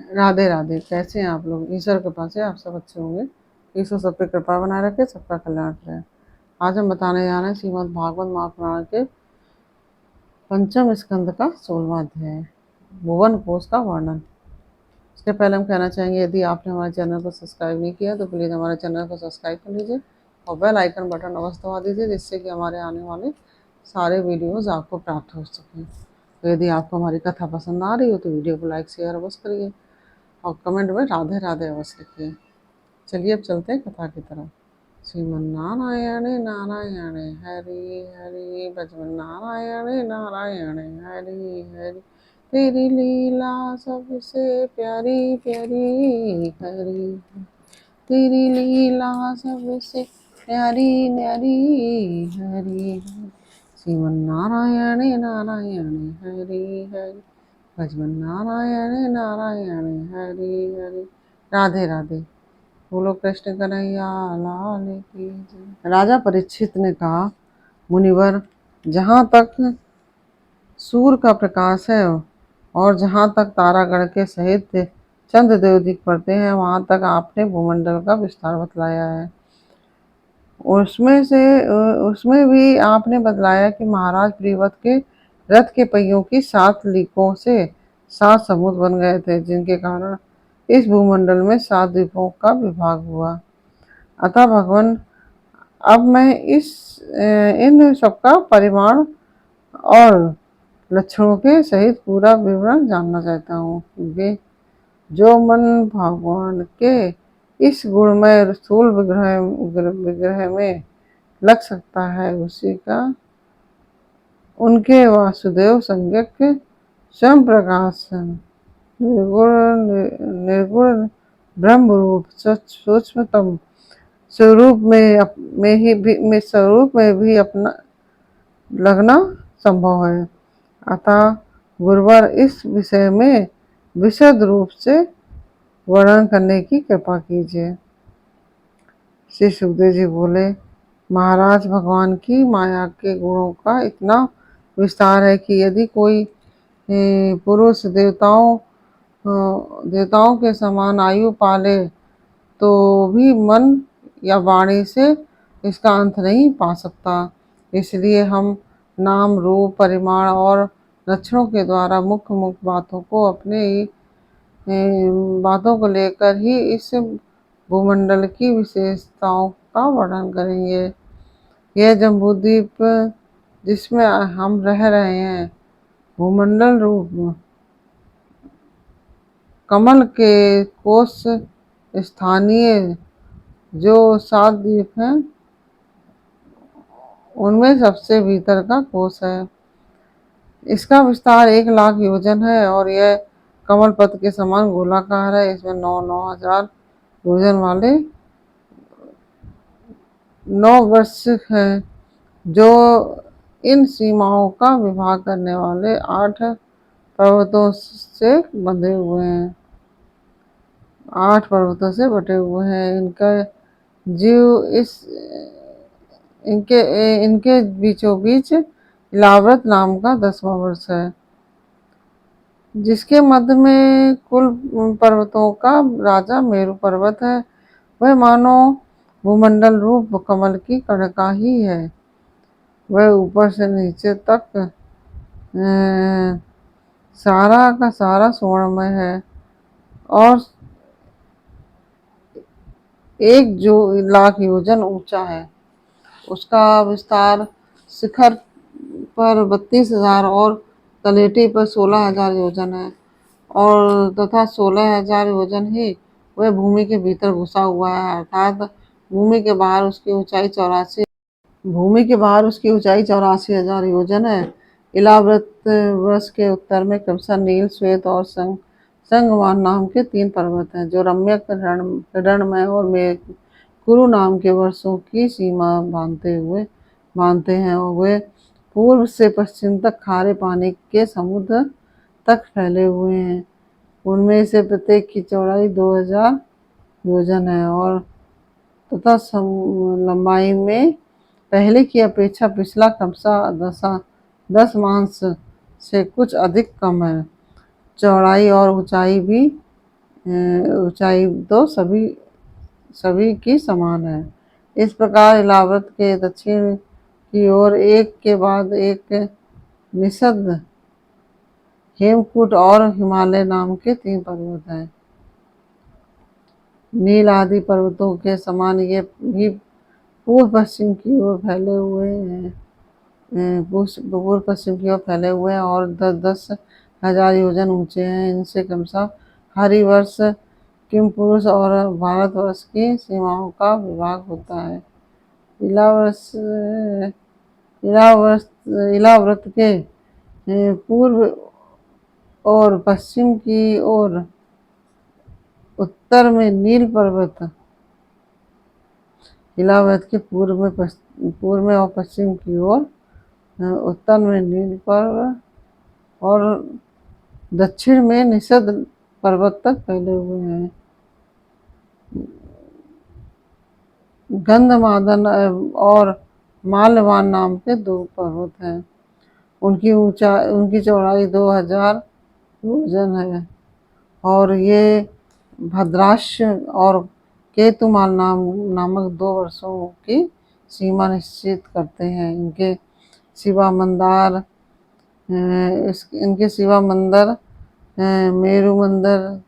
राधे राधे। कैसे हैं आप लोग? ईश्वर कृपा से आप सब अच्छे होंगे। ईश्वर सब पे कृपा बनाए रखे, सबका कल्याण करे। आज हम बताने जा रहे हैं श्रीमद् भागवत महापुराण के पंचम स्कंद का 16वां अध्याय, भुवन कोश का वर्णन। इसके पहले हम कहना चाहेंगे, यदि आपने हमारे चैनल को सब्सक्राइब नहीं किया तो प्लीज़ हमारे चैनल को सब्सक्राइब कर लीजिए और बेल आइकन बटन अवश्य दबा दीजिए, जिससे कि हमारे आने वाले सारे वीडियोज़ आपको प्राप्त हो सकें। तो यदि आपको हमारी कथा पसंद आ रही हो तो वीडियो को लाइक शेयर अवश्य करिए और कमेंट में राधे राधे अवश्य लिखिए। चलिए अब चलते हैं कथा की तरफ। श्रीमन्नारायण नारायण हरि हरि, भजन नारायण नारायण हरि हरि, तेरी लीला सबसे प्यारी प्यारी हरि, तेरी लीला सबसे प्यारी न्यारी हरि, श्रीमन्नारायण नारायण हरि हरि, भजन नारायण नारायण हरि हरि। राधे राधे। बोलो कृष्ण कन्हैया लाल की जय। राजा परीक्षित ने कहा, मुनिवर, जहाँ तक सूर्य का प्रकाश है और जहाँ तक तारागण के सहित चंद्रदेव दिख पड़ते हैं, वहाँ तक आपने भूमंडल का विस्तार बतलाया है। उसमें भी आपने बतलाया कि महाराज प्रियव्रत के रथ के पहियों की 7 लीकों से 7 समुद्र बन गए थे, जिनके कारण इस भूमंडल में 7 द्वीपों का विभाग हुआ। अतः भगवान, अब मैं इन सबका परिमाण और लक्षणों के सहित पूरा विवरण जानना चाहता हूँ। वे जो मन भगवान के इस गुणमय स्थूल विग्रह में लग सकता है, उसी का उनके वासुदेव संज्ञक स्वयं प्रकाश निर्गुण ब्रह्म रूप सूक्ष्मतम स्वरूप में भी अपना लगना संभव है। अतः गुरुवर, इस विषय में विशद रूप से वर्णन करने की कृपा कीजिए। श्री सुखदेव जी बोले, महाराज, भगवान की माया के गुणों का इतना विस्तार है कि यदि कोई पुरुष देवताओं के समान आयु पाले तो भी मन या वाणी से इसका अंत नहीं पा सकता। इसलिए हम नाम, रूप, परिमाण और लक्षणों के द्वारा मुख्य मुख्य बातों को लेकर ही इस भूमंडल की विशेषताओं का वर्णन करेंगे। यह जम्बूद्वीप जिसमें हम रह रहे हैं, भूमंडल रूप कमल के कोश स्थानीय जो 7 द्वीप हैं, उनमें सबसे भीतर का कोश है। इसका विस्तार 1 लाख योजन है और यह कमल पत्र के समान गोलाकार है। इसमें 9,000 योजन वाले 9 वर्ष हैं, जो इन सीमाओं का विभाग करने वाले 8 पर्वतों से बंधे हुए हैं, 8 पर्वतों से बटे हुए हैं। इनके बीचों बीच इलाव्रत नाम का 10वां वर्ष है, जिसके मध्य में कुल पर्वतों का राजा मेरु पर्वत है। वह मानो भूमंडल रूप कमल की कणिका ही है। वह ऊपर से नीचे तक सारा का सारा स्वर्णमय है और 1 लाख योजन ऊंचा है। उसका विस्तार शिखर पर 32,000 और तलेटी पर 16,000 योजन है, और तथा 16,000 योजन ही वह भूमि के भीतर घुसा हुआ है, अर्थात भूमि के बाहर उसकी ऊंचाई 84,000 योजन है। इलाव्रत वर्ष के उत्तर में क्रमशः नील, श्वेत और संगमान नाम के 3 पर्वत हैं, जो रम्यक, हिरण्मय और कुरु नाम के वर्षों की सीमा बांधते हैं, और वे पूर्व से पश्चिम तक खारे पानी के समुद्र तक फैले हुए हैं। उनमें से प्रत्येक की चौड़ाई 2,000 योजन है और तथा लंबाई में पहले की अपेक्षा पिछला क्रमशः 10 मांस से कुछ अधिक कम है। चौड़ाई और ऊंचाई भी ऊंचाई तो सभी सभी की समान है। इस प्रकार इलाहाबाद के दक्षिण की ओर एक के बाद एक निषद, हेमकूट और हिमालय नाम के 3 पर्वत हैं। नील आदि पर्वतों के समान ये भी पूर्व पश्चिम की ओर फैले हुए हैं। पूर्व पश्चिम की ओर फैले हुए हैं और 10,000 योजन ऊंचे हैं। इनसे क्रमशः हरिवर्ष, किमपुरुष और भारतवर्ष की सीमाओं का विभाग होता है। इलाहाव्रत के पूर्व और पश्चिम की ओर उत्तर में नील पर्वत, इलाहाबाद के पूर्व में और पश्चिम की ओर उत्तर में नील पर्वत और दक्षिण में निषद पर्वत तक फैले हुए हैं। गंधमादन और माल्यवान नाम के 2 पर्वत हैं। उनकी चौड़ाई 2000 योजन है और ये भद्राक्ष और केतुमाल नामक 2 वर्षों की सीमा निश्चित करते हैं। इनके सिवा मंदर, मेरु मंदिर,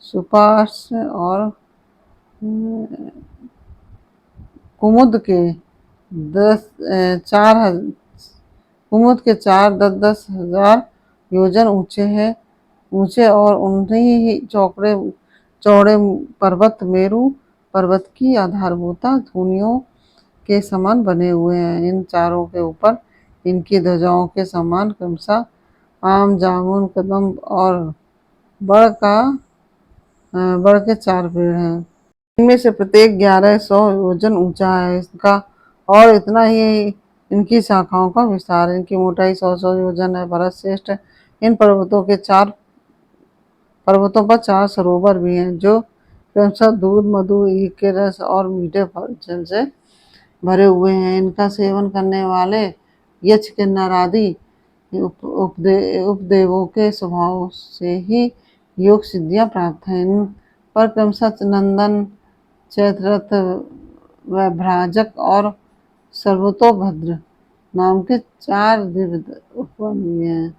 सुपार्श और कुमुद के 10 हजार योजन ऊंचे और उन्हीं ही चौड़े पर्वत मेरु पर्वत की आधारभूत धुनियों के समान बने हुए हैं। इन चारों के ऊपर इनकी ध्वजाओं के समान क्रमशः आम, जामुन, कदम और बड़ के 4 पेड़ हैं। इनमें से प्रत्येक 1100 योजन ऊंचा है। इसका और इतना ही इनकी शाखाओं का विस्तार है। इनकी मोटाई 100 योजन है। भरत श्रेष्ठ, इन पर्वतों पर 4 सरोवर भी हैं जो क्रमशः दूध, मधु, ईख के रस और मीठे जल से भरे हुए हैं। इनका सेवन करने वाले यक्ष, किन्नर आदि उपदेवों के स्वभाव से ही योग सिद्धियां प्राप्त हैं। इन पर क्रमशः नंदन, चैत्ररथ, वैभ्राजक और सर्वतोभद्र नाम के 4 दिव्य उपवन भी हैं।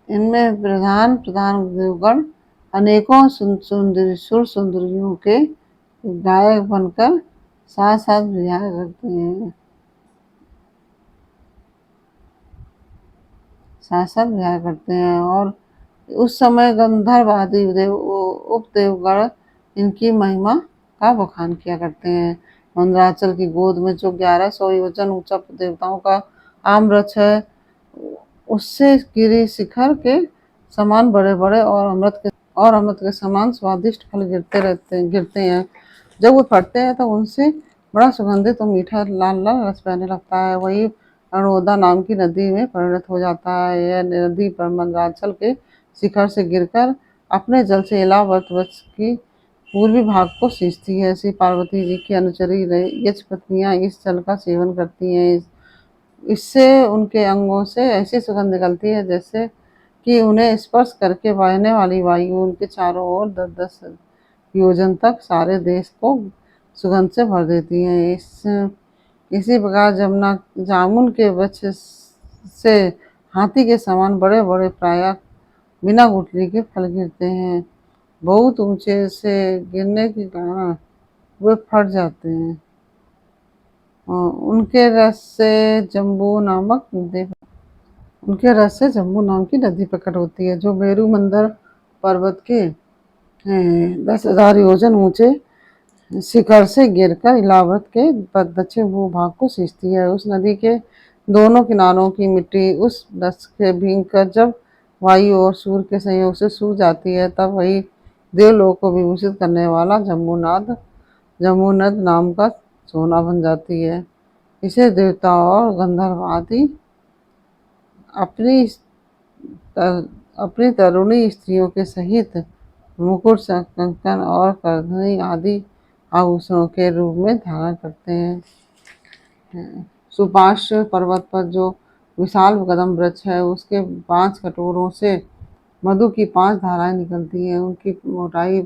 इनमें प्रधान देवगण अनेकों सुर सुंदरियों के गायक बनकर साथ साथ विहार करते हैं और उस समय गंधर्व आदि उपदेवगण इनकी महिमा का बखान किया करते हैं। मंदराचल की गोद में जो 1100 योजन ऊंचा देवताओं का आम वृक्ष है, उससे गिरि शिखर के समान बड़े बड़े और अमृत के समान स्वादिष्ट फल गिरते हैं। जब वो फटते हैं तो उनसे बड़ा सुगंधित और मीठा लाल लाल रस बहने लगता है। वही अरुणोदा नाम की नदी में परिणत हो जाता है। यह नदी पर मंदराचल के शिखर से गिरकर अपने जल से इलाहाबाद वृक्ष की पूर्वी भाग को सींचती है। श्री पार्वती जी की अनुचरी यक्ष पत्नियां इस जल का सेवन करती हैं। इससे उनके अंगों से ऐसी सुगंध निकलती है जैसे कि उन्हें स्पर्श करके बहने वाली वायु उनके चारों ओर 10-10 योजन तक सारे देश को सुगंध से भर देती है। इसी प्रकार जामुन के वृक्ष से हाथी के समान बड़े बड़े प्रायः बिना गुठली के फल गिरते हैं। बहुत ऊंचे से गिरने के कारण वे फट जाते हैं। उनके रस से जम्बू नाम की नदी प्रकट होती है जो मेरु मंदर पर्वत के 10,000 योजन ऊंचे शिखर से गिरकर इलाहाबाद के दक्षिण भूभाग को सींचती है। उस नदी के दोनों किनारों की मिट्टी उस रस से भीगकर जब वायु और सूर्य के संयोग से सूख जाती है, तब वही देवलोक को विभूषित करने वाला जम्बूनद नाम का सोना बन जाती है। इसे देवता और गंधर्व आदि अपनी तरुणी स्त्रियों के सहित मुकुट, कंकन और करधनी आदि आभूषणों के रूप में धारण करते हैं। सुपार्श्व पर्वत पर जो विशाल कदम वृक्ष है, उसके 5 कटोरों से मधु की 5 धाराएं निकलती हैं। उनकी मोटाई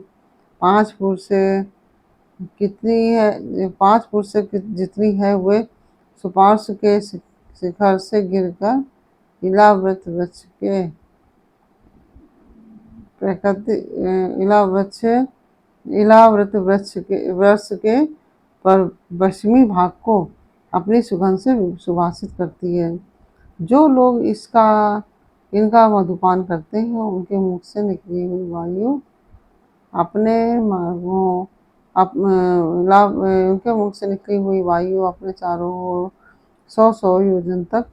5 फुट से कितनी है 5 फुट से जितनी है। वे सुपार्श के शिखर से गिरकर इलावृत वृक्ष के इलावृत वृक्ष के पर पश्चिमी भाग को अपनी सुगंध से सुवासित करती है। जो लोग इनका मधुपान करते हैं उनके मुख से निकली हुई वायु अपने मार्गों उनके मुख से निकली हुई वायु अपने चारों ओर 100 योजन तक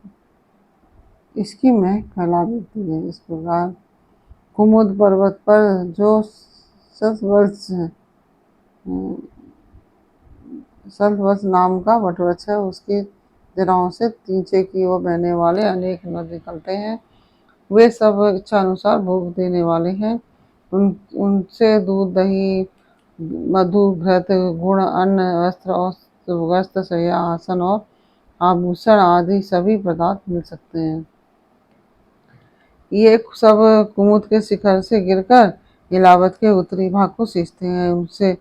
इसकी महक फैला देती है। इस प्रकार कुमुद पर्वत पर जो सतवृक्ष नाम का वटवृक्ष है, उसकी जड़ों से नीचे की ओर बहने वाले अनेक नद निकलते हैं। वे सब इच्छा अनुसार भोग देने वाले हैं। उनसे दूध, दही, मधु, घृत, गुड़, अन्न, वस्त्र और वस्त्र, शय्या, आसन और आभूषण आदि सभी पदार्थ मिल सकते हैं। ये सब कुमुद के शिखर से गिरकर इलावत के उत्तरी भाग को सींचते हैं। उनसे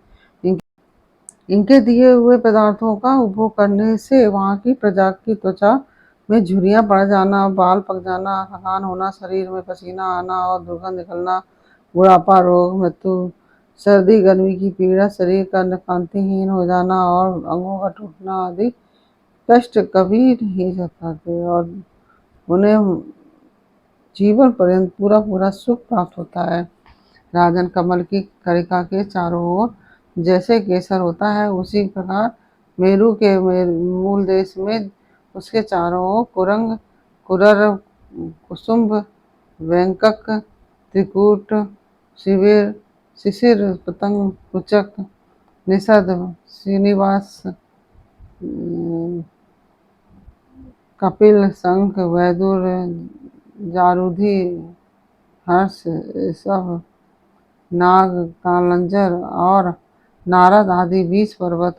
इनके दिए हुए पदार्थों का उपभोग करने से वहाँ की प्रजा की त्वचा में झुर्रियाँ पड़ जाना, बाल पक जाना, थकान होना, शरीर में पसीना आना और दुर्गंध निकलना, बुढ़ापा, रोग, मृत्यु, सर्दी, गर्मी की पीड़ा, शरीर का कांतिहीन हो जाना और अंगों का टूटना आदि कष्ट कभी नहीं सताते और उन्हें जीवन पर्यंत पूरा सुख प्राप्त होता है। राजन, कमल की कलिका के चारों ओर जैसे केसर होता है, उसी प्रकार मेरू के मूल देश में उसके चारों ओर कुरंग, कुरर, कुसुम्भ, वेंकक, त्रिकूट, शिशिर, पतंग, कुचक, निषद, श्रीनिवास, कपिल, शंख, वैदुर, जारुधि, हर्ष, ऋषभ, नाग, कालंजर और नारद आदि 20 पर्वत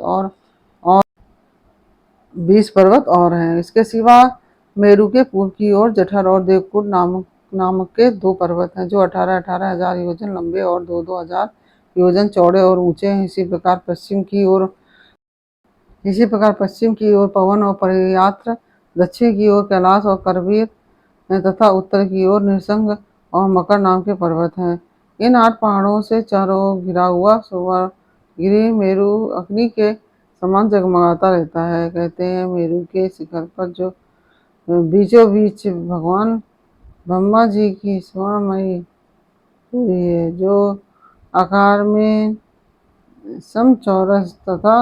और हैं। इसके सिवा मेरू के पूर्व की ओर जठर और देवकूट नामक के 2 पर्वत हैं, जो 18,000 योजन लंबे और 2-2 हजार योजन चौड़े और ऊंचे हैं। इसी प्रकार पश्चिम की ओर पवन और परियात्र, दक्षिण की ओर कैलाश और करवीर तथा उत्तर की ओर नृसिंह और मकर नाम के पर्वत हैं। इन 8 पहाड़ों से चारों ओर घिरा हुआ सुवर्णगिरि मेरू अग्नि के समान जगमगाता रहता है। कहते हैं, मेरू के शिखर पर जो बीचों बीच भगवान ब्रह्मा जी की स्वर्णमयी पुरी है, जो आकार में समचौरस तथा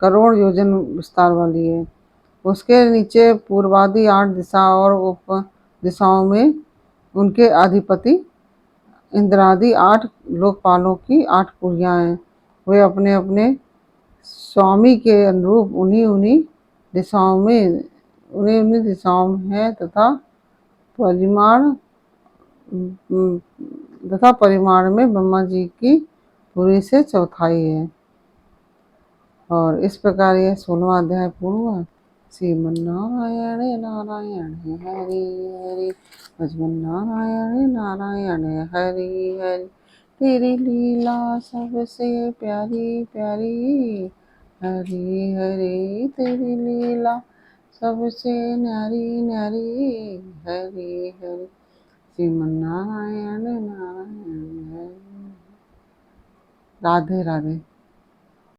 करोड़ योजन विस्तार वाली है। उसके नीचे पूर्वादि 8 दिशा और उप दिशाओं में उनके अधिपति इंद्रादि 8 लोकपालों की 8 पुरियां हैं। वे अपने अपने स्वामी के अनुरूप उन्हीं दिशाओं में हैं तथा परिमाण में ब्रह्मा जी की पुरी से चौथाई है। और इस प्रकार यह 16वां अध्याय पूर्ण हुआ। श्रीमन्नारायण नारायण हरि हरि, लक्ष्मण नारायण हरि हरि। तेरी लीला सबसे प्यारी प्यारी, हरि हरि। तेरी लीला सबसे न्यारी न्यारी, हरि हरि। श्रीमन्नारायण नारायण हरि। राधे राधे।